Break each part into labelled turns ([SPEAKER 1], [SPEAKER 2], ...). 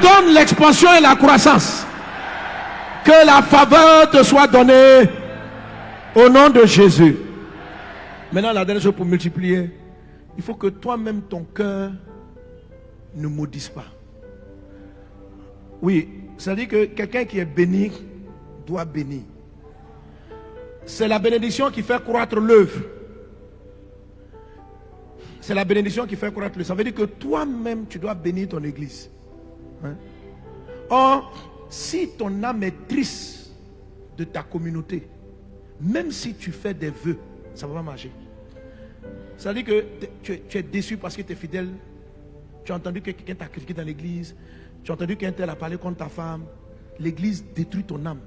[SPEAKER 1] t'ordonne l'expansion et la croissance. Que la faveur te soit donnée au nom de Jésus. Maintenant, la dernière chose pour multiplier, il faut que toi-même, ton cœur ne maudisse pas. Oui, ça dit que quelqu'un qui est béni doit bénir. C'est la bénédiction qui fait croître l'œuvre. C'est la bénédiction qui fait croître l'œuvre. Ça veut dire que toi-même, tu dois bénir ton église. Hein? Or, si ton âme est triste de ta communauté, même si tu fais des vœux, ça ne va pas marcher. Ça veut dire que tu es déçu parce que tu es fidèle. Tu as entendu que quelqu'un t'a critiqué dans l'église. Tu as entendu qu'un tel a parlé contre ta femme. L'église détruit ton âme.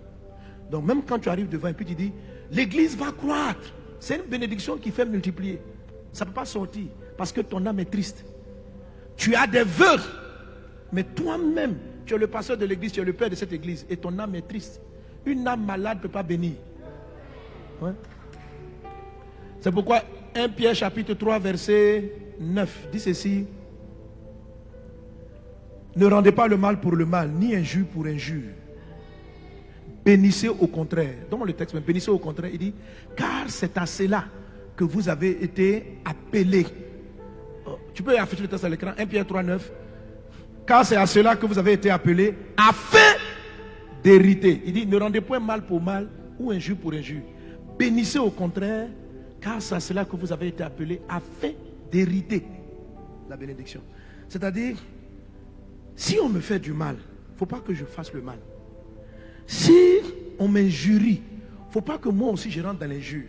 [SPEAKER 1] Donc même quand tu arrives devant et puis tu dis, l'église va croître. C'est une bénédiction qui fait multiplier. Ça ne peut pas sortir parce que ton âme est triste. Tu as des vœux. Mais toi-même, tu es le pasteur de l'église, tu es le père de cette église. Et ton âme est triste. Une âme malade ne peut pas bénir. Ouais. C'est pourquoi 1 Pierre chapitre 3 verset 9 dit ceci. Ne rendez pas le mal pour le mal, ni injure pour injure. Bénissez au contraire. Dans le texte, bénissez au contraire, il dit, car c'est à cela que vous avez été appelés. Oh, tu peux afficher le texte à l'écran, 1 Pierre 3, 9. Car c'est à cela que vous avez été appelés, afin d'hériter. Il dit, ne rendez point mal pour mal, ou injure pour injure. Bénissez au contraire, car c'est à cela que vous avez été appelés, afin d'hériter la bénédiction. C'est-à-dire, si on me fait du mal, il ne faut pas que je fasse le mal. Si on m'injurie, il ne faut pas que moi aussi je rentre dans l'injure.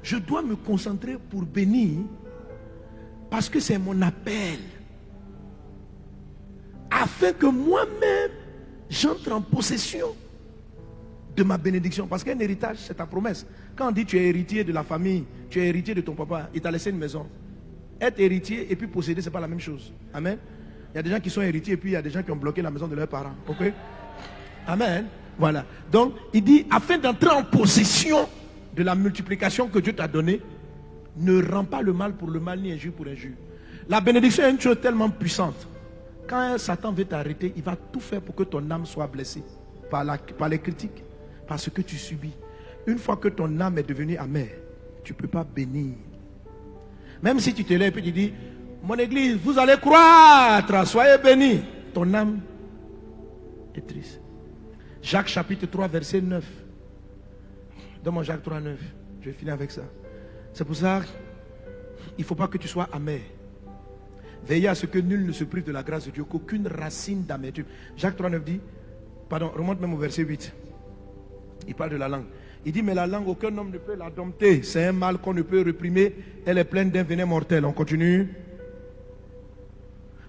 [SPEAKER 1] Je dois me concentrer pour bénir parce que c'est mon appel. Afin que moi-même, j'entre en possession de ma bénédiction. Parce qu'un héritage, c'est ta promesse. Quand on dit tu es héritier de la famille, tu es héritier de ton papa, il t'a laissé une maison. Être héritier et puis posséder, ce n'est pas la même chose. Amen. Il y a des gens qui sont héritiers et puis il y a des gens qui ont bloqué la maison de leurs parents. Ok? Amen. Voilà. Donc, il dit, afin d'entrer en possession de la multiplication que Dieu t'a donnée, ne rends pas le mal pour le mal, ni injure pour injure. La bénédiction est une chose tellement puissante. Quand Satan veut t'arrêter, il va tout faire pour que ton âme soit blessée par les critiques, par ce que tu subis. Une fois que ton âme est devenue amère, tu ne peux pas bénir. Même si tu te lèves et tu dis, mon église, vous allez croître, soyez bénis. Ton âme est triste. Jacques chapitre 3 verset 9. Donne-moi Jacques 3, 9. Je vais finir avec ça. C'est pour ça qu'il ne faut pas que tu sois amer. Veillez à ce que nul ne se prive de la grâce de Dieu, qu'aucune racine d'amertume. Jacques 3, 9 dit, pardon, remonte même au verset 8. Il parle de la langue. Il dit, mais la langue, aucun homme ne peut la dompter. C'est un mal qu'on ne peut réprimer. Elle est pleine d'un venin mortel. On continue.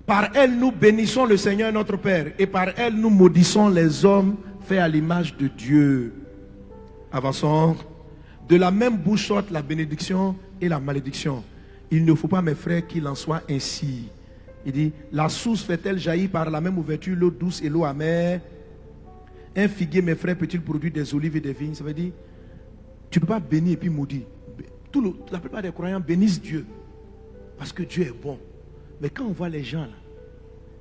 [SPEAKER 1] Par elle, nous bénissons le Seigneur notre Père. Et par elle, nous maudissons les hommes faits à l'image de Dieu. Avançons. De la même bouche sortent la bénédiction et la malédiction. Il ne faut pas, mes frères, qu'il en soit ainsi. Il dit, la source fait-elle jaillir par la même ouverture l'eau douce et l'eau amère? Un figuier, mes frères, peut-il produire des olives et des vignes? Ça veut dire, tu ne peux pas bénir et puis maudire. La plupart des croyants bénissent Dieu. Parce que Dieu est bon. Mais quand on voit les gens là,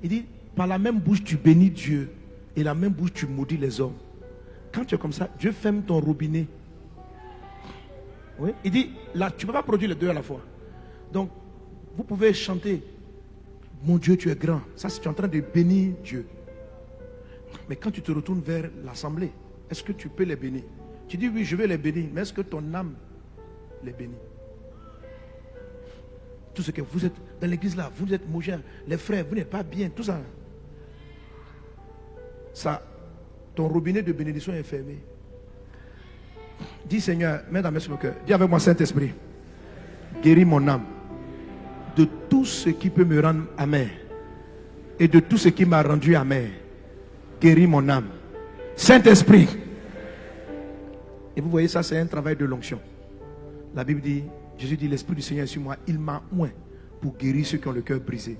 [SPEAKER 1] il dit, par la même bouche tu bénis Dieu et la même bouche tu maudis les hommes. Quand tu es comme ça, Dieu ferme ton robinet. Oui? Il dit, là, tu ne peux pas produire les deux à la fois. Donc, vous pouvez chanter, mon Dieu, tu es grand. Ça, c'est tu es en train de bénir Dieu. Mais quand tu te retournes vers l'assemblée, est-ce que tu peux les bénir? Tu dis, oui, je vais les bénir, mais est-ce que ton âme les bénit? Tout ce que vous êtes dans l'église là, vous êtes mauvais, les frères, vous n'êtes pas bien, tout ça. Ça, ton robinet de bénédiction est fermé. Dis Seigneur, mets ta main sur le cœur. Dis avec moi, Saint-Esprit, guéris mon âme de tout ce qui peut me rendre amer et de tout ce qui m'a rendu amer. Guéris mon âme. Saint-Esprit. Et vous voyez, ça c'est un travail de l'onction. La Bible dit, Jésus dit, l'Esprit du Seigneur est sur moi, il m'a oint pour guérir ceux qui ont le cœur brisé.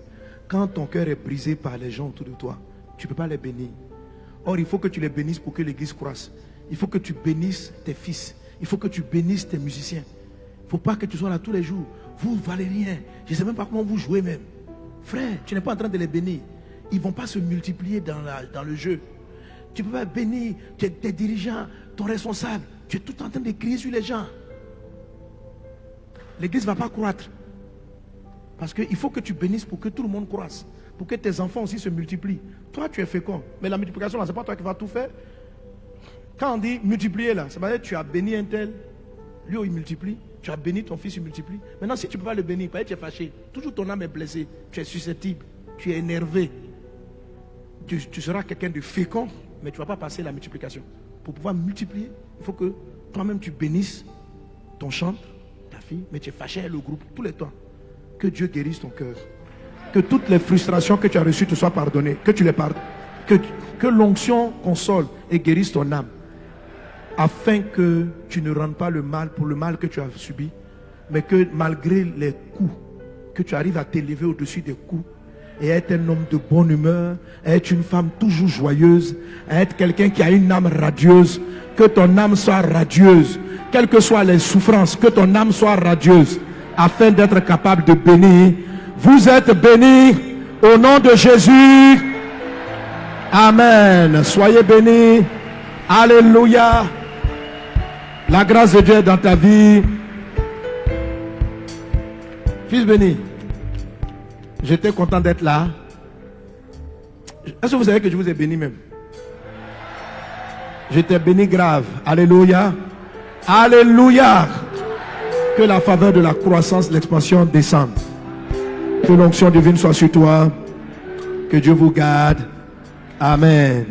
[SPEAKER 1] Quand ton cœur est brisé par les gens autour de toi, tu ne peux pas les bénir. Or, il faut que tu les bénisses pour que l'église croisse. Il faut que tu bénisses tes fils. Il faut que tu bénisses tes musiciens. Il ne faut pas que tu sois là tous les jours. Vous ne valez rien. Je ne sais même pas comment vous jouez même. Frère, tu n'es pas en train de les bénir. ils ne vont pas se multiplier dans le jeu. Tu ne peux pas bénir tes dirigeants, ton responsable. Tu es tout en train de crier sur les gens. L'église ne va pas croître. Parce qu'il faut que tu bénisses pour que tout le monde croisse. Pour que tes enfants aussi se multiplient. Toi, tu es fécond. Mais la multiplication, là, ce n'est pas toi qui vas tout faire. Quand on dit multiplier, là, ça veut dire que tu as béni un tel. Lui, il multiplie. Tu as béni ton fils, il multiplie. Maintenant, si tu ne peux pas le bénir, tu es fâché. Toujours ton âme est blessée. Tu es susceptible. Tu es énervé. Tu seras quelqu'un de fécond, mais tu ne vas pas passer la multiplication. Pour pouvoir multiplier, il faut que toi-même tu bénisses ton chantre, ta fille, mais tu es fâché avec le groupe tous les temps. Que Dieu guérisse ton cœur. Que toutes les frustrations que tu as reçues te soient pardonnées. Que tu les pardonnes. Que l'onction console et guérisse ton âme. Afin que tu ne rendes pas le mal pour le mal que tu as subi, mais que malgré les coups, que tu arrives à t'élever au-dessus des coups et être un homme de bonne humeur, être une femme toujours joyeuse, être quelqu'un qui a une âme radieuse, que ton âme soit radieuse, quelles que soient les souffrances, que ton âme soit radieuse, afin d'être capable de bénir. Vous êtes bénis au nom de Jésus. Amen. Soyez bénis. Alléluia. La grâce de Dieu est dans ta vie. Fils béni, j'étais content d'être là. Est-ce que vous savez que je vous ai béni même? J'étais béni grave. Alléluia. Alléluia. Que la faveur de la croissance, l'expansion descende. Que l'onction divine soit sur toi. Que Dieu vous garde. Amen.